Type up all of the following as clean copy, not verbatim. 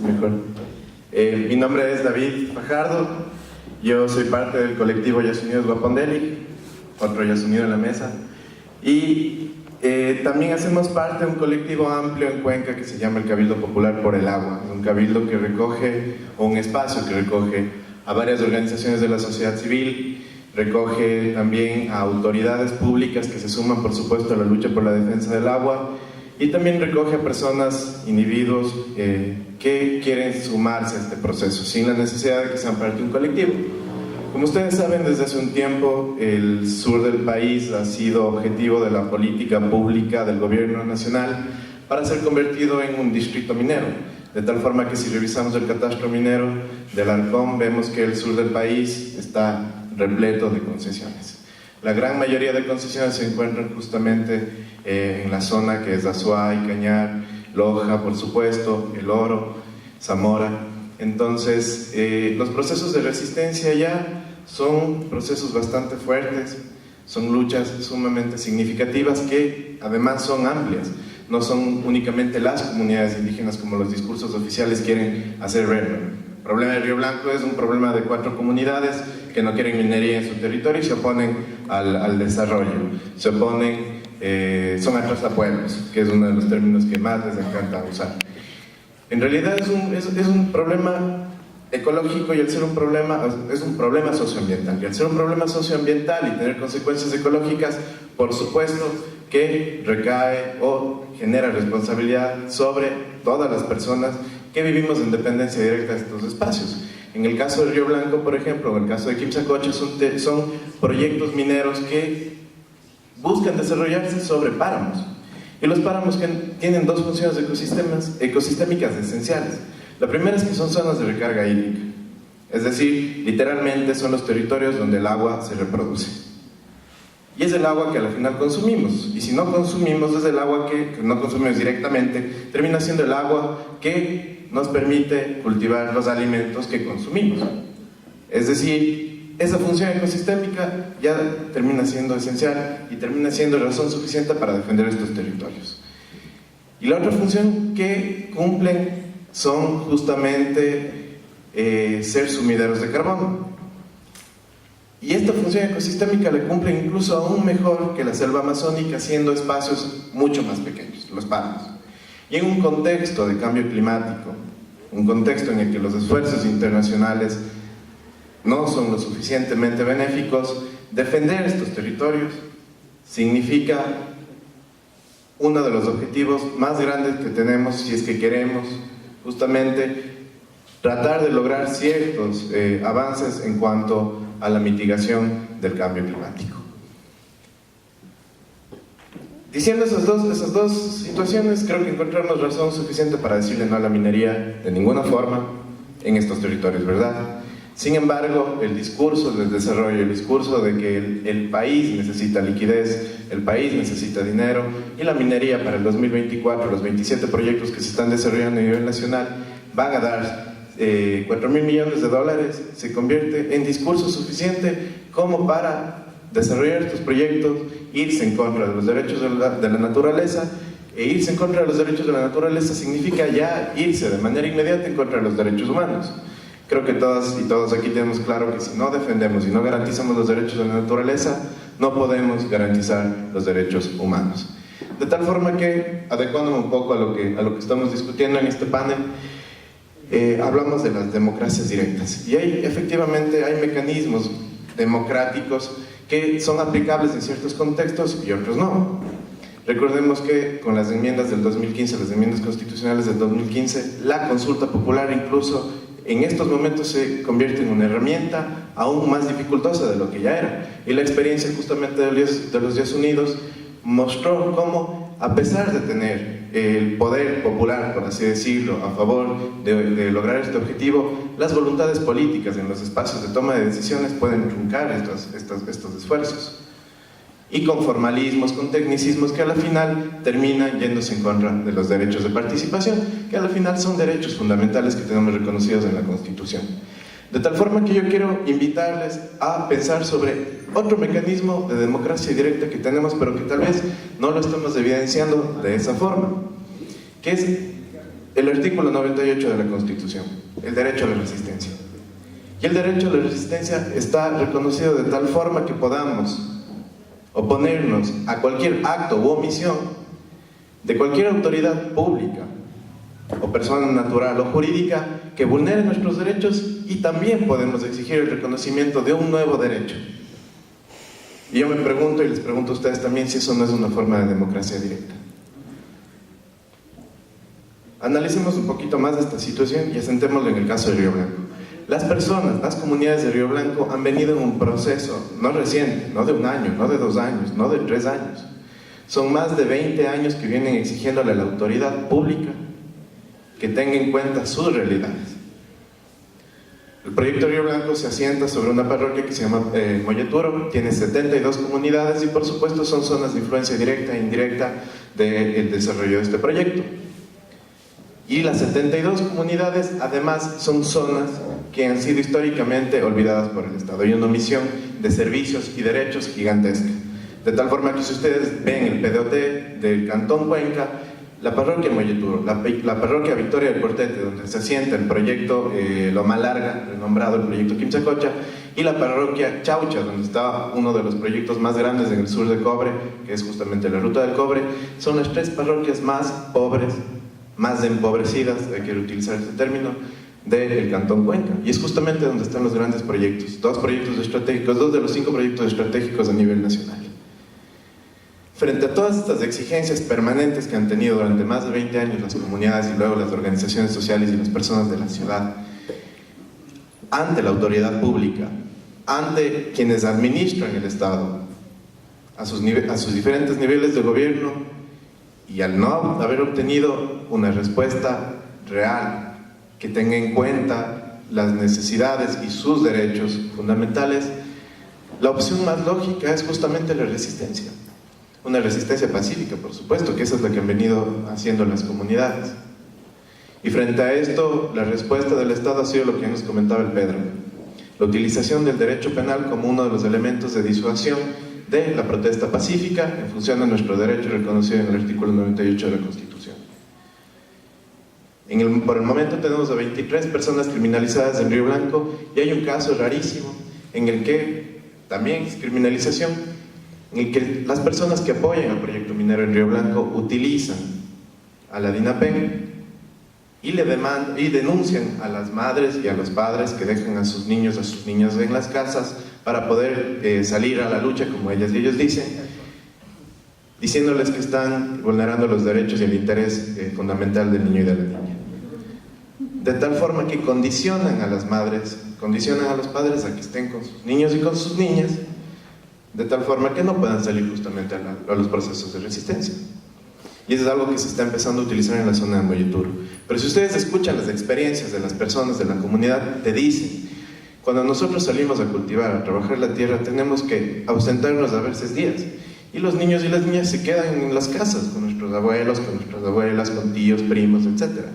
Mejor. Mi nombre es David Fajardo, yo soy parte del colectivo Yasunidos Guapondeli, otro Yasunido en la mesa, y también hacemos parte de un colectivo amplio en Cuenca que se llama el Cabildo Popular por el Agua, un cabildo que recoge, o un espacio que recoge a varias organizaciones de la sociedad civil, recoge también a autoridades públicas que se suman, por supuesto, a la lucha por la defensa del agua, y también recoge a personas, individuos que quieren sumarse a este proceso sin la necesidad de que sean parte de un colectivo. Como ustedes saben, desde hace un tiempo el sur del país ha sido objetivo de la política pública del gobierno nacional para ser convertido en un distrito minero, de tal forma que si revisamos el catastro minero del Arcom vemos que el sur del país está repleto de concesiones. La gran mayoría de concesiones se encuentran justamente en la zona que es Azuay, Cañar, Loja, por supuesto, El Oro, Zamora. Entonces, los procesos de resistencia ya son procesos bastante fuertes, son luchas sumamente significativas que además son amplias, no son únicamente las comunidades indígenas como los discursos oficiales quieren hacer ver. El problema de Río Blanco es un problema de 4 comunidades que no quieren minería en su territorio y se oponen al desarrollo, se oponen, son atrasapueblos, que es uno de los términos que más les encanta usar. En realidad es un problema ecológico y al ser un problema, es un problema socioambiental, y al ser un problema socioambiental y tener consecuencias ecológicas, por supuesto que recae o genera responsabilidad sobre todas las personas que vivimos en dependencia directa de estos espacios. En el caso de Río Blanco, por ejemplo, en el caso de Quimsacocha, son proyectos mineros que buscan desarrollarse sobre páramos. Y los páramos que tienen 2 funciones ecosistémicas esenciales. La primera es que son zonas de recarga hídrica, es decir, literalmente son los territorios donde el agua se reproduce. Y es el agua que al final consumimos, y si no consumimos es el agua que no consumimos directamente, termina siendo el agua que nos permite cultivar los alimentos que consumimos. Es decir, esa función ecosistémica ya termina siendo esencial y termina siendo razón suficiente para defender estos territorios. Y la otra función que cumplen son justamente ser sumideros de carbono. Y esta función ecosistémica le cumple incluso aún mejor que la selva amazónica, siendo espacios mucho más pequeños, los páramos. Y en un contexto de cambio climático, un contexto en el que los esfuerzos internacionales no son lo suficientemente benéficos, defender estos territorios significa uno de los objetivos más grandes que tenemos si es que queremos justamente tratar de lograr ciertos avances en cuanto a la mitigación del cambio climático. Diciendo esas dos situaciones, creo que encontramos razón suficiente para decirle no a la minería de ninguna forma en estos territorios, ¿verdad? Sin embargo, el discurso del desarrollo, el discurso de que el país necesita liquidez, el país necesita dinero, y la minería para el 2024, los 27 proyectos que se están desarrollando a nivel nacional van a dar 4.000 millones de dólares, se convierte en discurso suficiente como para desarrollar estos proyectos, irse en contra de los derechos de la naturaleza. E irse en contra de los derechos de la naturaleza significa ya irse de manera inmediata en contra de los derechos humanos. Creo que todas y todos aquí tenemos claro que si no defendemos y no garantizamos los derechos de la naturaleza, no podemos garantizar los derechos humanos. De tal forma que, adecuándome un poco a lo que estamos discutiendo en este panel, hablamos de las democracias directas. Y efectivamente hay mecanismos democráticos que son aplicables en ciertos contextos y otros no. Recordemos que con las enmiendas del 2015, las enmiendas constitucionales del 2015, la consulta popular incluso en estos momentos se convierte en una herramienta aún más dificultosa de lo que ya era. Y la experiencia justamente de los Días Unidos mostró cómo, a pesar de tener el poder popular, por así decirlo, a favor de lograr este objetivo, las voluntades políticas en los espacios de toma de decisiones pueden truncar estos esfuerzos. Y con formalismos, con tecnicismos que a la final terminan yéndose en contra de los derechos de participación, que a la final son derechos fundamentales que tenemos reconocidos en la Constitución. De tal forma que yo quiero invitarles a pensar sobre otro mecanismo de democracia directa que tenemos, pero que tal vez no lo estamos evidenciando de esa forma, que es el artículo 98 de la Constitución, el derecho a la resistencia. Y el derecho a la resistencia está reconocido de tal forma que podamos oponernos a cualquier acto u omisión de cualquier autoridad pública o persona natural o jurídica que vulnere nuestros derechos, y también podemos exigir el reconocimiento de un nuevo derecho. Y yo me pregunto, y les pregunto a ustedes también, si eso no es una forma de democracia directa. Analicemos un poquito más esta situación y asentémoslo en el caso de Río Blanco. Las personas, las comunidades de Río Blanco han venido en un proceso, no reciente, no de 1 año, no de 2 años, no de 3 años. Son más de 20 años que vienen exigiéndole a la autoridad pública que tenga en cuenta sus realidades. El proyecto Río Blanco se asienta sobre una parroquia que se llama Molleturo, tiene 72 comunidades y por supuesto son zonas de influencia directa e indirecta del desarrollo de este proyecto. Y las 72 comunidades además son zonas que han sido históricamente olvidadas por el Estado. Hay una omisión de servicios y derechos gigantesca. De tal forma que si ustedes ven el PDOT del Cantón Cuenca, la parroquia Molleturo, la parroquia Victoria del Portete, donde se asienta el proyecto Loma Larga, renombrado el proyecto Quimchacocha, y la parroquia Chaucha, donde está uno de los proyectos más grandes en el sur de Cobre, que es justamente la Ruta del Cobre, son las 3 parroquias más pobres, más empobrecidas, quiero utilizar este término, del Cantón Cuenca. Y es justamente donde están los grandes proyectos, 2 proyectos estratégicos, 2 de los 5 proyectos estratégicos a nivel nacional. Frente a todas estas exigencias permanentes que han tenido durante más de 20 años las comunidades y luego las organizaciones sociales y las personas de la ciudad, ante la autoridad pública, ante quienes administran el Estado, a sus diferentes niveles de gobierno, y al no haber obtenido una respuesta real que tenga en cuenta las necesidades y sus derechos fundamentales, la opción más lógica es justamente la resistencia. Una resistencia pacífica, por supuesto, que esa es la que han venido haciendo las comunidades. Y frente a esto, la respuesta del Estado ha sido lo que ya nos comentaba el Pedro: la utilización del derecho penal como uno de los elementos de disuasión de la protesta pacífica en función de nuestro derecho reconocido en el artículo 98 de la Constitución. Por el momento tenemos a 23 personas criminalizadas en Río Blanco, y hay un caso rarísimo en el que también es criminalización, en el que las personas que apoyan al proyecto minero en Río Blanco utilizan a la DINAPEN y denuncian a las madres y a los padres que dejan a sus niños, a sus niñas en las casas para poder salir a la lucha, como ellas y ellos dicen, diciéndoles que están vulnerando los derechos y el interés fundamental del niño y de la niña. De tal forma que condicionan a las madres, condicionan a los padres a que estén con sus niños y con sus niñas, de tal forma que no puedan salir justamente a los procesos de resistencia. Y eso es algo que se está empezando a utilizar en la zona de Molleturo. Pero si ustedes escuchan las experiencias de las personas de la comunidad, te dicen: cuando nosotros salimos a cultivar, a trabajar la tierra, tenemos que ausentarnos a veces días. Y los niños y las niñas se quedan en las casas con nuestros abuelos, con nuestras abuelas, con tíos, primos, etc.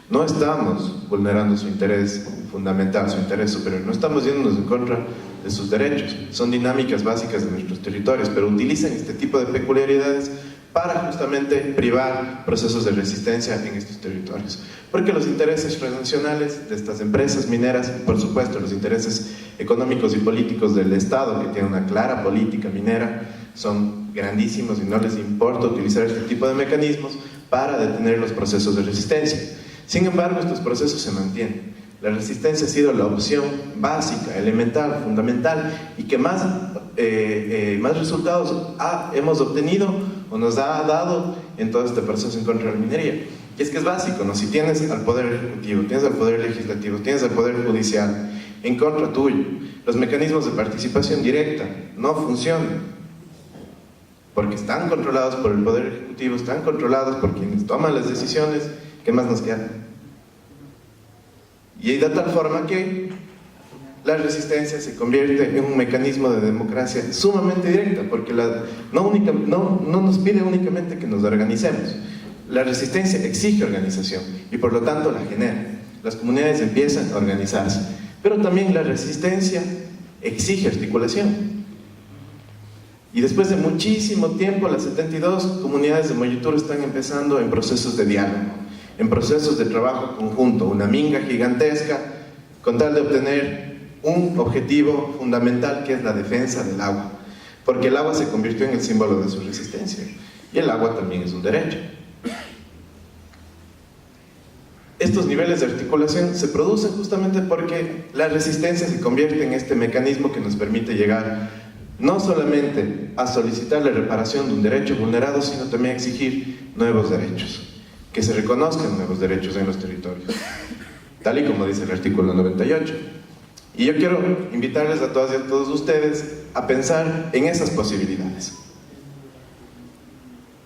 No estamos vulnerando su interés fundamental, su interés superior. No estamos yéndonos en contra de sus derechos. Son dinámicas básicas de nuestros territorios, pero utilizan este tipo de peculiaridades para justamente privar procesos de resistencia en estos territorios. Porque los intereses transnacionales de estas empresas mineras, y por supuesto los intereses económicos y políticos del Estado, que tiene una clara política minera, son grandísimos y no les importa utilizar este tipo de mecanismos para detener los procesos de resistencia. Sin embargo, estos procesos se mantienen. La resistencia ha sido la opción básica, elemental, fundamental, y que más resultados hemos obtenido o nos ha dado en todo este proceso en contra de la minería. Y es que es básico, ¿no? Si tienes al Poder Ejecutivo, tienes al Poder Legislativo, tienes al Poder Judicial en contra tuyo, los mecanismos de participación directa no funcionan, porque están controlados por el Poder Ejecutivo, están controlados por quienes toman las decisiones. ¿Qué más nos queda? Y de tal forma que la resistencia se convierte en un mecanismo de democracia sumamente directa, porque no nos pide únicamente que nos organicemos. La resistencia exige organización y por lo tanto la genera. Las comunidades empiezan a organizarse, pero también la resistencia exige articulación. Y después de muchísimo tiempo, las 72 comunidades de Molleturo están empezando en procesos de diálogo. en procesos de trabajo conjunto, una minga gigantesca, con tal de obtener un objetivo fundamental que es la defensa del agua, porque el agua se convirtió en el símbolo de su resistencia, y el agua también es un derecho. Estos niveles de articulación se producen justamente porque la resistencia se convierte en este mecanismo que nos permite llegar no solamente a solicitar la reparación de un derecho vulnerado, sino también a exigir nuevos derechos, que se reconozcan nuevos derechos en los territorios, tal y como dice el artículo 98. Y yo quiero invitarles a todas y a todos ustedes a pensar en esas posibilidades.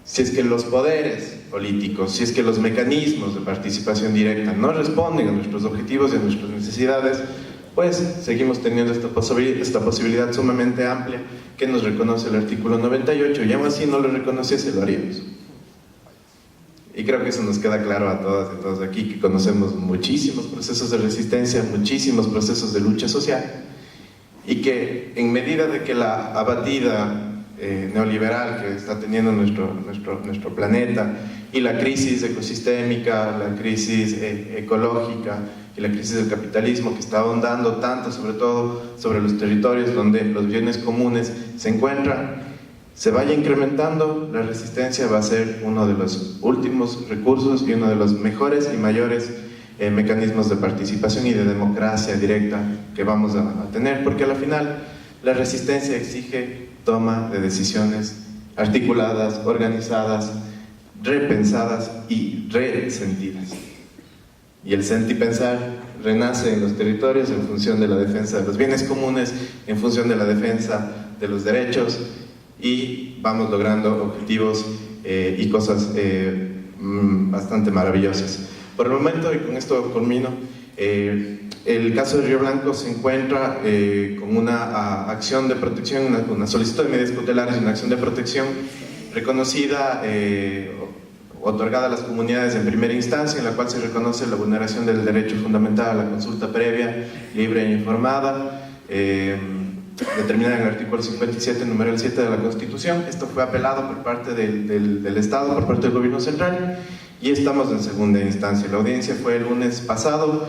Si es que los poderes políticos, si es que los mecanismos de participación directa no responden a nuestros objetivos y a nuestras necesidades, pues seguimos teniendo esta posibilidad sumamente amplia que nos reconoce el artículo 98, y aún así no lo reconociese, lo haríamos. Y creo que eso nos queda claro a todas y todos aquí, que conocemos muchísimos procesos de resistencia, muchísimos procesos de lucha social, y que en medida de que la abatida neoliberal que está teniendo nuestro planeta, y la crisis ecosistémica, la crisis ecológica y la crisis del capitalismo que está ahondando tanto, sobre todo sobre los territorios donde los bienes comunes se encuentran, se vaya incrementando, la resistencia va a ser uno de los últimos recursos y uno de los mejores y mayores mecanismos de participación y de democracia directa que vamos a tener, porque al final la resistencia exige toma de decisiones articuladas, organizadas, repensadas y resentidas. Y el sentipensar renace en los territorios en función de la defensa de los bienes comunes, en función de la defensa de los derechos, y vamos logrando objetivos y cosas bastante maravillosas. Por el momento, y con esto culmino, el caso de Río Blanco se encuentra con una acción de protección, una solicitud de medidas cautelares y una acción de protección reconocida, otorgada a las comunidades en primera instancia, en la cual se reconoce la vulneración del derecho fundamental a la consulta previa, libre e informada, determinada en el artículo 57, numeral 7 de la Constitución. Esto fue apelado por parte del Estado, por parte del Gobierno Central, y estamos en segunda instancia. La audiencia fue el lunes pasado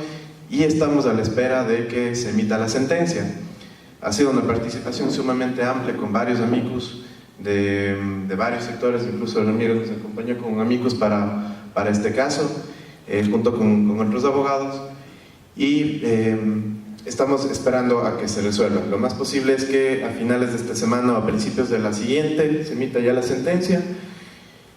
y estamos a la espera de que se emita la sentencia. Ha sido una participación sumamente amplia con varios amigos de varios sectores, incluso Ramiro nos acompañó con amigos para este caso, junto con otros abogados, y estamos esperando a que se resuelva. Lo más posible es que a finales de esta semana o a principios de la siguiente se emita ya la sentencia.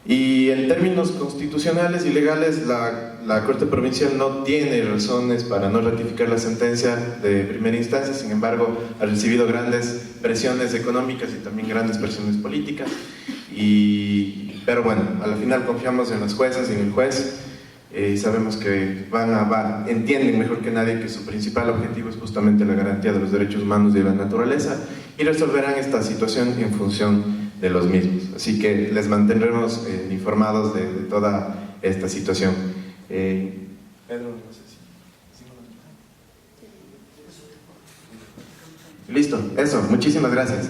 Y en términos constitucionales y legales, la Corte Provincial no tiene razones para no ratificar la sentencia de primera instancia. Sin embargo, ha recibido grandes presiones económicas y también grandes presiones políticas, pero bueno, a la final confiamos en las juezas y en el juez, y sabemos que entienden mejor que nadie que su principal objetivo es justamente la garantía de los derechos humanos y de la naturaleza, y resolverán esta situación en función de los mismos. Así que les mantendremos informados de toda esta situación. Pedro, no sé si... Listo, eso, muchísimas gracias.